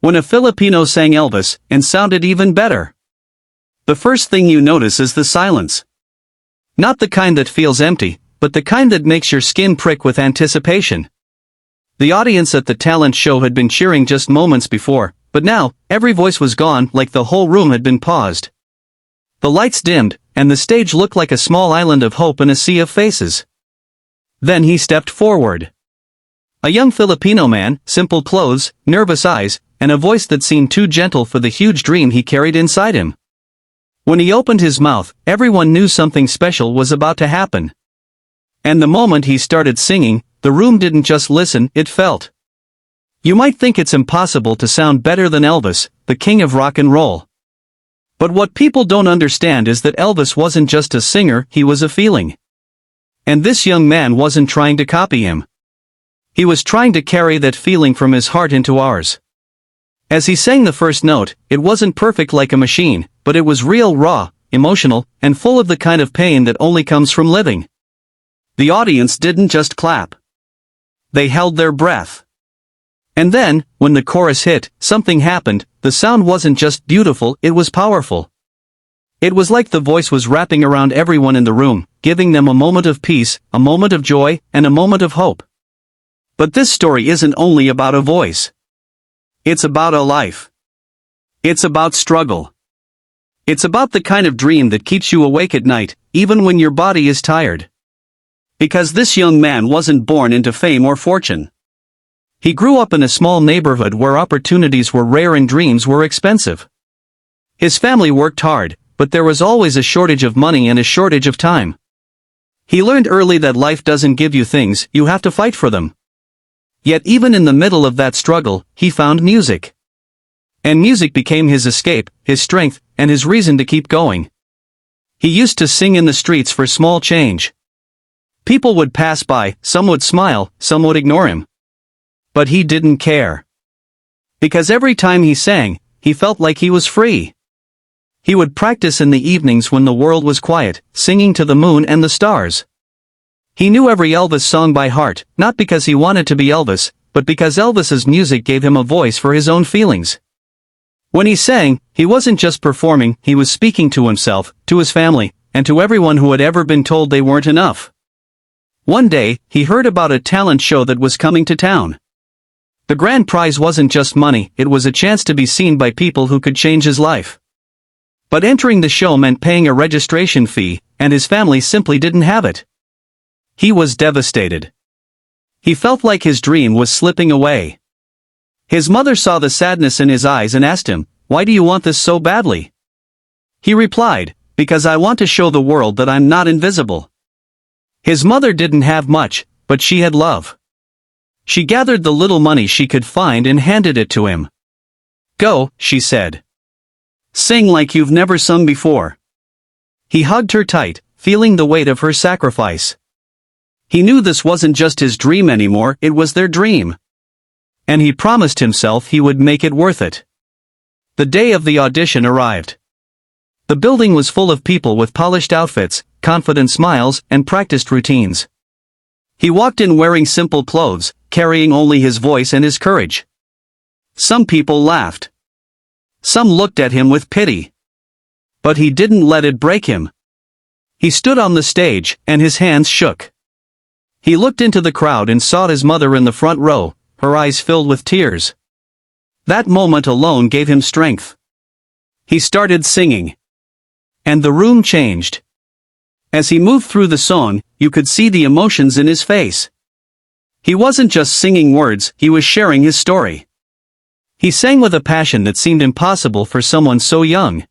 When a Filipino sang Elvis, and sounded even better. The first thing you notice is the silence. Not the kind that feels empty, but the kind that makes your skin prick with anticipation. The audience at the talent show had been cheering just moments before, but now, every voice was gone, like the whole room had been paused. The lights dimmed, and the stage looked like a small island of hope in a sea of faces. Then he stepped forward. A young Filipino man, simple clothes, nervous eyes, and a voice that seemed too gentle for the huge dream he carried inside him. When he opened his mouth, everyone knew something special was about to happen. And the moment he started singing, the room didn't just listen, it felt. You might think it's impossible to sound better than Elvis, the king of rock and roll. But what people don't understand is that Elvis wasn't just a singer, he was a feeling. And this young man wasn't trying to copy him. He was trying to carry that feeling from his heart into ours. As he sang the first note, it wasn't perfect like a machine, but it was real, raw, emotional, and full of the kind of pain that only comes from living. The audience didn't just clap. They held their breath. And then, when the chorus hit, something happened. The sound wasn't just beautiful, it was powerful. It was like the voice was wrapping around everyone in the room, giving them a moment of peace, a moment of joy, and a moment of hope. But this story isn't only about a voice. It's about a life. It's about struggle. It's about the kind of dream that keeps you awake at night, even when your body is tired. Because this young man wasn't born into fame or fortune. He grew up in a small neighborhood where opportunities were rare and dreams were expensive. His family worked hard, but there was always a shortage of money and a shortage of time. He learned early that life doesn't give you things, you have to fight for them. Yet even in the middle of that struggle, he found music. And music became his escape, his strength, and his reason to keep going. He used to sing in the streets for small change. People would pass by, some would smile, some would ignore him. But he didn't care. Because every time he sang, he felt like he was free. He would practice in the evenings when the world was quiet, singing to the moon and the stars. He knew every Elvis song by heart, not because he wanted to be Elvis, but because Elvis's music gave him a voice for his own feelings. When he sang, he wasn't just performing, he was speaking to himself, to his family, and to everyone who had ever been told they weren't enough. One day, he heard about a talent show that was coming to town. The grand prize wasn't just money, it was a chance to be seen by people who could change his life. But entering the show meant paying a registration fee, and his family simply didn't have it. He was devastated. He felt like his dream was slipping away. His mother saw the sadness in his eyes and asked him, "Why do you want this so badly?" He replied, "Because I want to show the world that I'm not invisible." His mother didn't have much, but she had love. She gathered the little money she could find and handed it to him. "Go," she said. "Sing like you've never sung before." He hugged her tight, feeling the weight of her sacrifice. He knew this wasn't just his dream anymore, it was their dream. And he promised himself he would make it worth it. The day of the audition arrived. The building was full of people with polished outfits, confident smiles, and practiced routines. He walked in wearing simple clothes, carrying only his voice and his courage. Some people laughed. Some looked at him with pity. But he didn't let it break him. He stood on the stage, and his hands shook. He looked into the crowd and saw his mother in the front row, her eyes filled with tears. That moment alone gave him strength. He started singing. And the room changed. As he moved through the song, you could see the emotions in his face. He wasn't just singing words, he was sharing his story. He sang with a passion that seemed impossible for someone so young.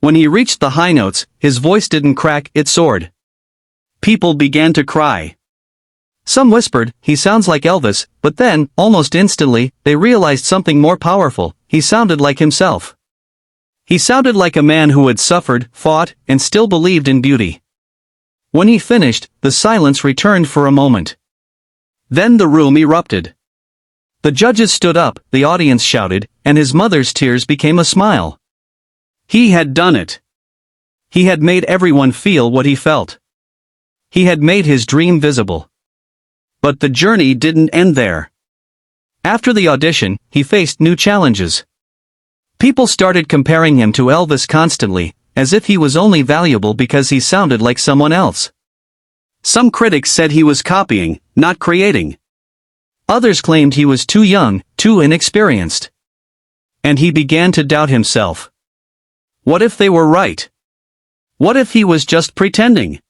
When he reached the high notes, his voice didn't crack, it soared. People began to cry. Some whispered, "He sounds like Elvis," but then, almost instantly, they realized something more powerful: he sounded like himself. He sounded like a man who had suffered, fought, and still believed in beauty. When he finished, the silence returned for a moment. Then the room erupted. The judges stood up, the audience shouted, and his mother's tears became a smile. He had done it. He had made everyone feel what he felt. He had made his dream visible. But the journey didn't end there. After the audition, he faced new challenges. People started comparing him to Elvis constantly, as if he was only valuable because he sounded like someone else. Some critics said he was copying, not creating. Others claimed he was too young, too inexperienced. And he began to doubt himself. What if they were right? What if he was just pretending?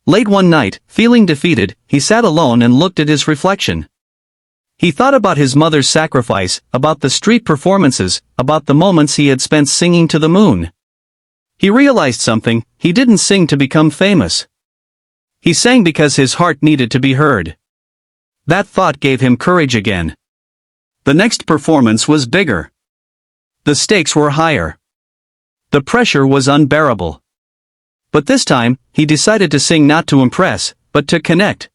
Late one night, feeling defeated, he sat alone and looked at his reflection. He thought about his mother's sacrifice, about the street performances, about the moments he had spent singing to the moon. He realized something: he didn't sing to become famous. He sang because his heart needed to be heard. That thought gave him courage again. The next performance was bigger. The stakes were higher. The pressure was unbearable. But this time, he decided to sing not to impress, but to connect.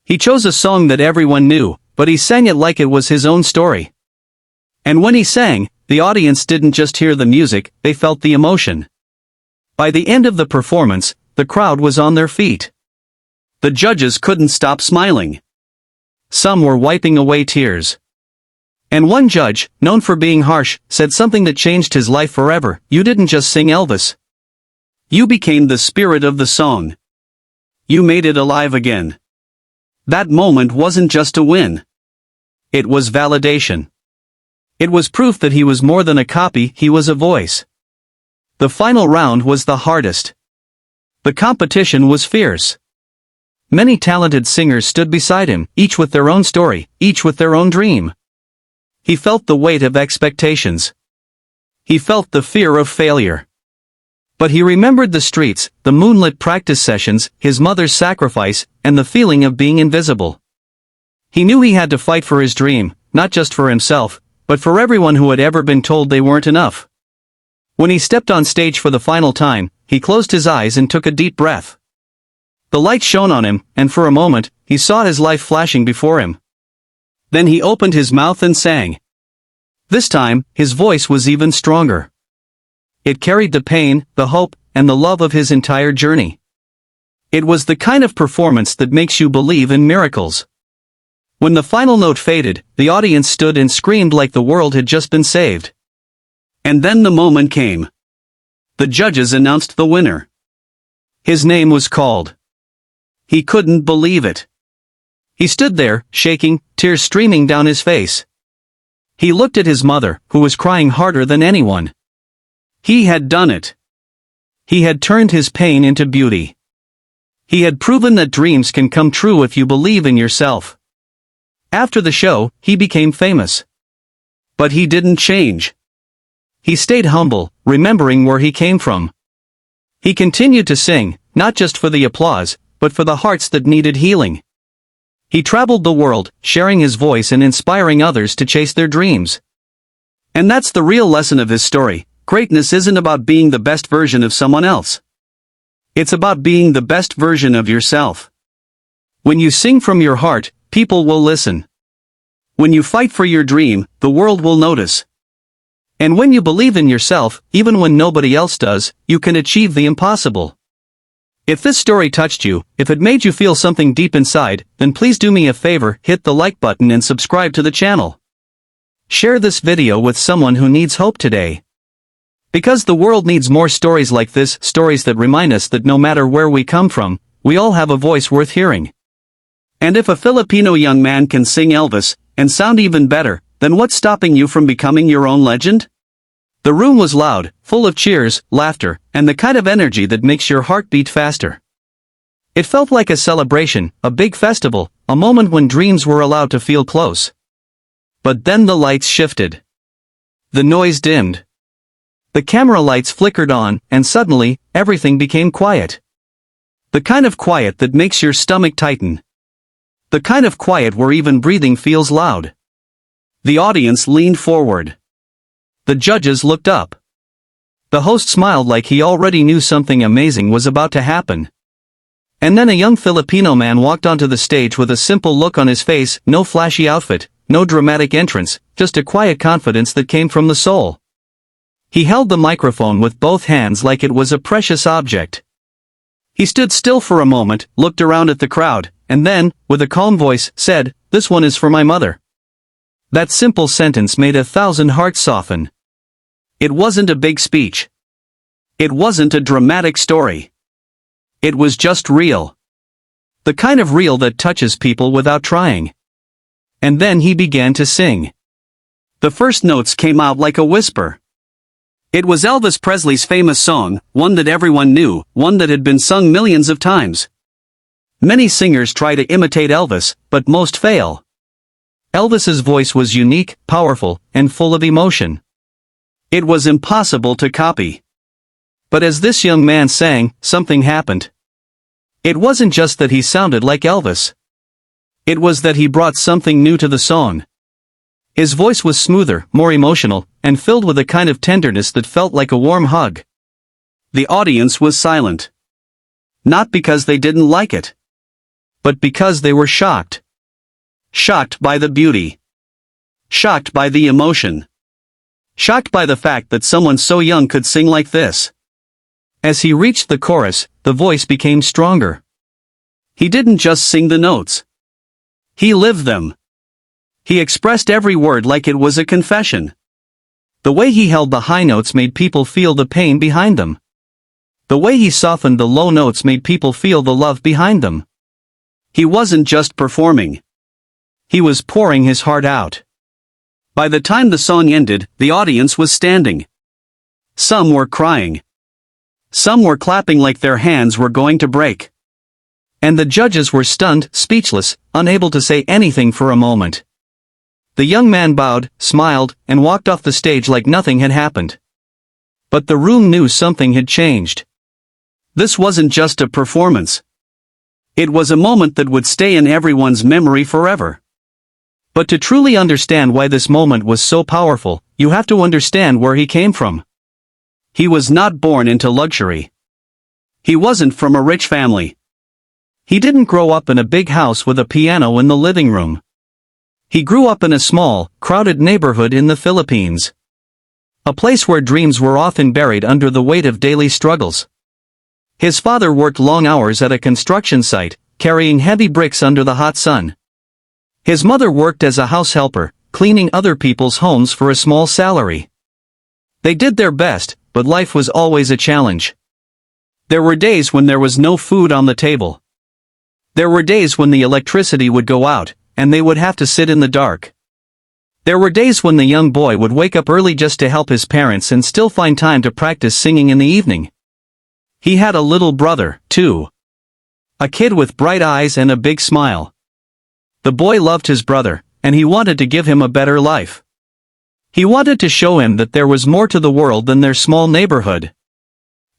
He chose a song that everyone knew, but he sang it like it was his own story. And when he sang, the audience didn't just hear the music, they felt the emotion. By the end of the performance, the crowd was on their feet. The judges couldn't stop smiling. Some were wiping away tears. And one judge, known for being harsh, said something that changed his life forever: "You didn't just sing Elvis. You became the spirit of the song. You made it alive again." That moment wasn't just a win. It was validation. It was proof that he was more than a copy, he was a voice. The final round was the hardest. The competition was fierce. Many talented singers stood beside him, each with their own story, each with their own dream. He felt the weight of expectations. He felt the fear of failure. But he remembered the streets, the moonlit practice sessions, his mother's sacrifice, and the feeling of being invisible. He knew he had to fight for his dream, not just for himself, but for everyone who had ever been told they weren't enough. When he stepped on stage for the final time, he closed his eyes and took a deep breath. The light shone on him, and for a moment, he saw his life flashing before him. Then he opened his mouth and sang. This time, his voice was even stronger. It carried the pain, the hope, and the love of his entire journey. It was the kind of performance that makes you believe in miracles. When the final note faded, the audience stood and screamed like the world had just been saved. And then the moment came. The judges announced the winner. His name was called. He couldn't believe it. He stood there, shaking, tears streaming down his face. He looked at his mother, who was crying harder than anyone. He had done it. He had turned his pain into beauty. He had proven that dreams can come true if you believe in yourself. After the show, he became famous. But he didn't change. He stayed humble, remembering where he came from. He continued to sing, not just for the applause, but for the hearts that needed healing. He traveled the world, sharing his voice and inspiring others to chase their dreams. And that's the real lesson of his story. Greatness isn't about being the best version of someone else. It's about being the best version of yourself. When you sing from your heart, people will listen. When you fight for your dream, the world will notice. And when you believe in yourself, even when nobody else does, you can achieve the impossible. If this story touched you, if it made you feel something deep inside, then please do me a favor, hit the like button and subscribe to the channel. Share this video with someone who needs hope today. Because the world needs more stories like this, stories that remind us that no matter where we come from, we all have a voice worth hearing. And if a Filipino young man can sing Elvis, and sound even better, then what's stopping you from becoming your own legend? The room was loud, full of cheers, laughter, and the kind of energy that makes your heart beat faster. It felt like a celebration, a big festival, a moment when dreams were allowed to feel close. But then the lights shifted. The noise dimmed. The camera lights flickered on, and suddenly, everything became quiet. The kind of quiet that makes your stomach tighten. The kind of quiet where even breathing feels loud. The audience leaned forward. The judges looked up. The host smiled like he already knew something amazing was about to happen. And then a young Filipino man walked onto the stage with a simple look on his face, no flashy outfit, no dramatic entrance, just a quiet confidence that came from the soul. He held the microphone with both hands like it was a precious object. He stood still for a moment, looked around at the crowd, and then, with a calm voice, said, "This one is for my mother. That simple sentence made 1,000 hearts soften. It wasn't a big speech. It wasn't a dramatic story. It was just real. The kind of real that touches people without trying. And then he began to sing. The first notes came out like a whisper. It was Elvis Presley's famous song, one that everyone knew, one that had been sung millions of times. Many singers try to imitate Elvis, but most fail. Elvis's voice was unique, powerful, and full of emotion. It was impossible to copy. But as this young man sang, something happened. It wasn't just that he sounded like Elvis. It was that he brought something new to the song. His voice was smoother, more emotional, and filled with a kind of tenderness that felt like a warm hug. The audience was silent. Not because they didn't like it, but because they were shocked. Shocked by the beauty. Shocked by the emotion. Shocked by the fact that someone so young could sing like this. As he reached the chorus, the voice became stronger. He didn't just sing the notes. He lived them. He expressed every word like it was a confession. The way he held the high notes made people feel the pain behind them. The way he softened the low notes made people feel the love behind them. He wasn't just performing. He was pouring his heart out. By the time the song ended, the audience was standing. Some were crying. Some were clapping like their hands were going to break. And the judges were stunned, speechless, unable to say anything for a moment. The young man bowed, smiled, and walked off the stage like nothing had happened. But the room knew something had changed. This wasn't just a performance. It was a moment that would stay in everyone's memory forever. But to truly understand why this moment was so powerful, you have to understand where he came from. He was not born into luxury. He wasn't from a rich family. He didn't grow up in a big house with a piano in the living room. He grew up in a small, crowded neighborhood in the Philippines. A place where dreams were often buried under the weight of daily struggles. His father worked long hours at a construction site, carrying heavy bricks under the hot sun. His mother worked as a house helper, cleaning other people's homes for a small salary. They did their best, but life was always a challenge. There were days when there was no food on the table. There were days when the electricity would go out, and they would have to sit in the dark. There were days when the young boy would wake up early just to help his parents and still find time to practice singing in the evening. He had a little brother, too. A kid with bright eyes and a big smile. The boy loved his brother, and he wanted to give him a better life. He wanted to show him that there was more to the world than their small neighborhood.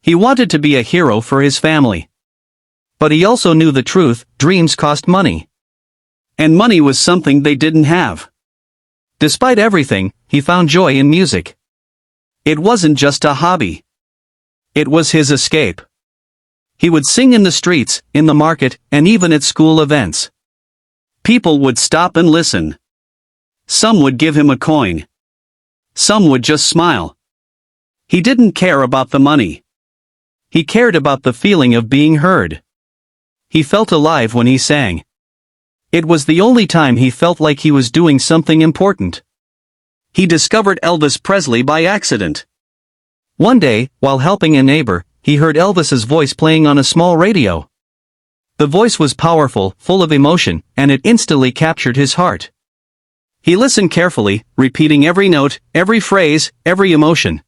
He wanted to be a hero for his family. But he also knew the truth: dreams cost money. And money was something they didn't have. Despite everything, he found joy in music. It wasn't just a hobby. It was his escape. He would sing in the streets, in the market, and even at school events. People would stop and listen. Some would give him a coin. Some would just smile. He didn't care about the money. He cared about the feeling of being heard. He felt alive when he sang. It was the only time he felt like he was doing something important. He discovered Elvis Presley by accident. One day, while helping a neighbor, he heard Elvis's voice playing on a small radio. The voice was powerful, full of emotion, and it instantly captured his heart. He listened carefully, repeating every note, every phrase, every emotion.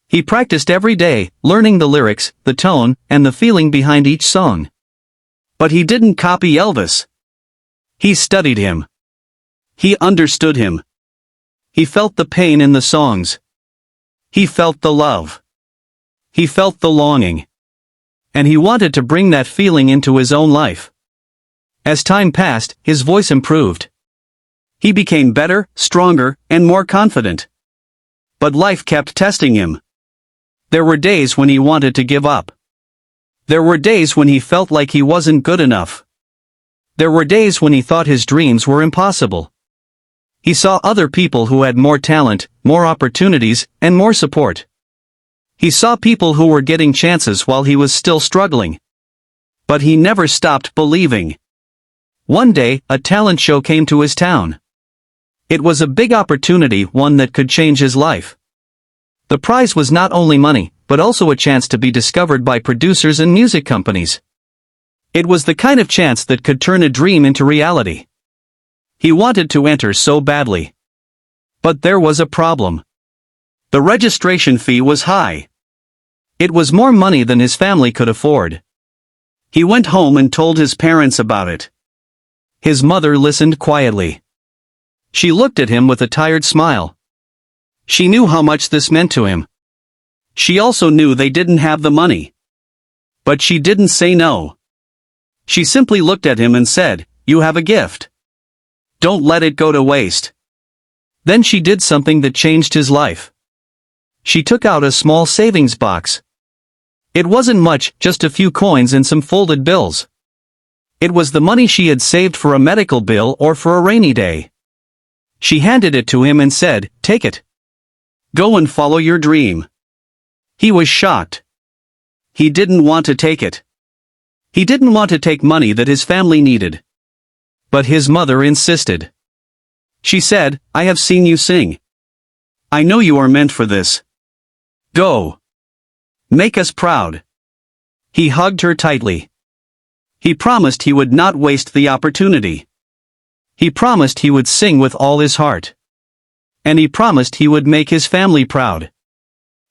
He practiced every day, learning the lyrics, the tone, and the feeling behind each song. But he didn't copy Elvis. He studied him. He understood him. He felt the pain in the songs. He felt the love. He felt the longing. And he wanted to bring that feeling into his own life. As time passed, his voice improved. He became better, stronger, and more confident. But life kept testing him. There were days when he wanted to give up. There were days when he felt like he wasn't good enough. There were days when he thought his dreams were impossible. He saw other people who had more talent, more opportunities, and more support. He saw people who were getting chances while he was still struggling. But he never stopped believing. One day, a talent show came to his town. It was a big opportunity, one that could change his life. The prize was not only money, but also a chance to be discovered by producers and music companies. It was the kind of chance that could turn a dream into reality. He wanted to enter so badly. But there was a problem. The registration fee was high. It was more money than his family could afford. He went home and told his parents about it. His mother listened quietly. She looked at him with a tired smile. She knew how much this meant to him. She also knew they didn't have the money. But she didn't say no. She simply looked at him and said, "You have a gift. Don't let it go to waste." Then she did something that changed his life. She took out a small savings box. It wasn't much, just a few coins and some folded bills. It was the money she had saved for a medical bill or for a rainy day. She handed it to him and said, "Take it. Go and follow your dream." He was shocked. He didn't want to take it. He didn't want to take money that his family needed. But his mother insisted. She said, "I have seen you sing. I know you are meant for this. Go. Make us proud." He hugged her tightly. He promised he would not waste the opportunity. He promised he would sing with all his heart. And he promised he would make his family proud.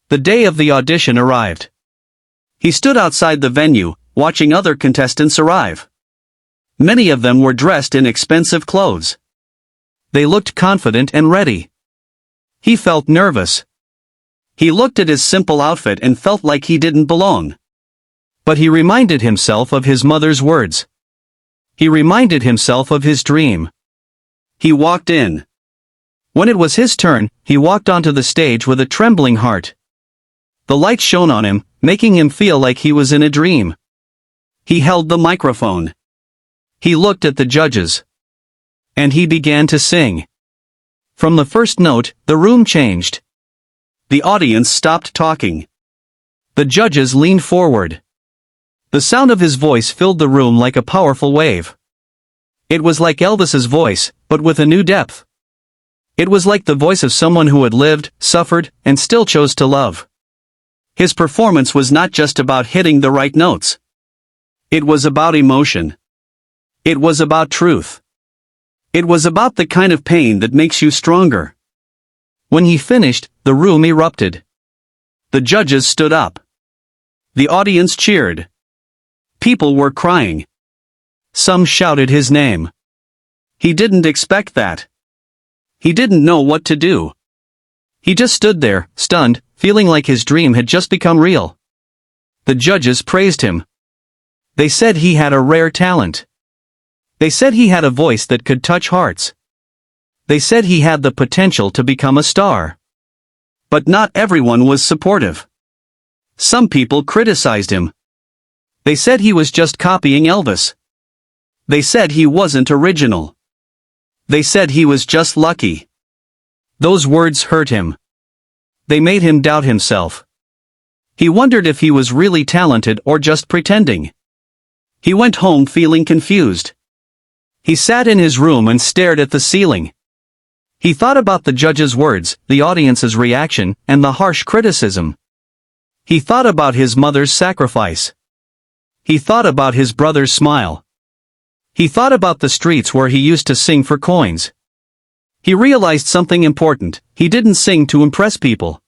The day of the audition arrived. He stood outside the venue, watching other contestants arrive. Many of them were dressed in expensive clothes. They looked confident and ready. He felt nervous. He looked at his simple outfit and felt like he didn't belong. But he reminded himself of his mother's words. He reminded himself of his dream. He walked in. When it was his turn, he walked onto the stage with a trembling heart. The light shone on him, making him feel like he was in a dream. He held the microphone. He looked at the judges. And he began to sing. From the first note, the room changed. The audience stopped talking. The judges leaned forward. The sound of his voice filled the room like a powerful wave. It was like Elvis's voice, but with a new depth. It was like the voice of someone who had lived, suffered, and still chose to love. His performance was not just about hitting the right notes. It was about emotion. It was about truth. It was about the kind of pain that makes you stronger. When he finished, the room erupted. The judges stood up. The audience cheered. People were crying. Some shouted his name. He didn't expect that. He didn't know what to do. He just stood there, stunned, feeling like his dream had just become real. The judges praised him. They said he had a rare talent. They said he had a voice that could touch hearts. They said he had the potential to become a star. But not everyone was supportive. Some people criticized him. They said he was just copying Elvis. They said he wasn't original. They said he was just lucky. Those words hurt him. They made him doubt himself. He wondered if he was really talented or just pretending. He went home feeling confused. He sat in his room and stared at the ceiling. He thought about the judge's words, the audience's reaction, and the harsh criticism. He thought about his mother's sacrifice. He thought about his brother's smile. He thought about the streets where he used to sing for coins. He realized something important: he didn't sing to impress people.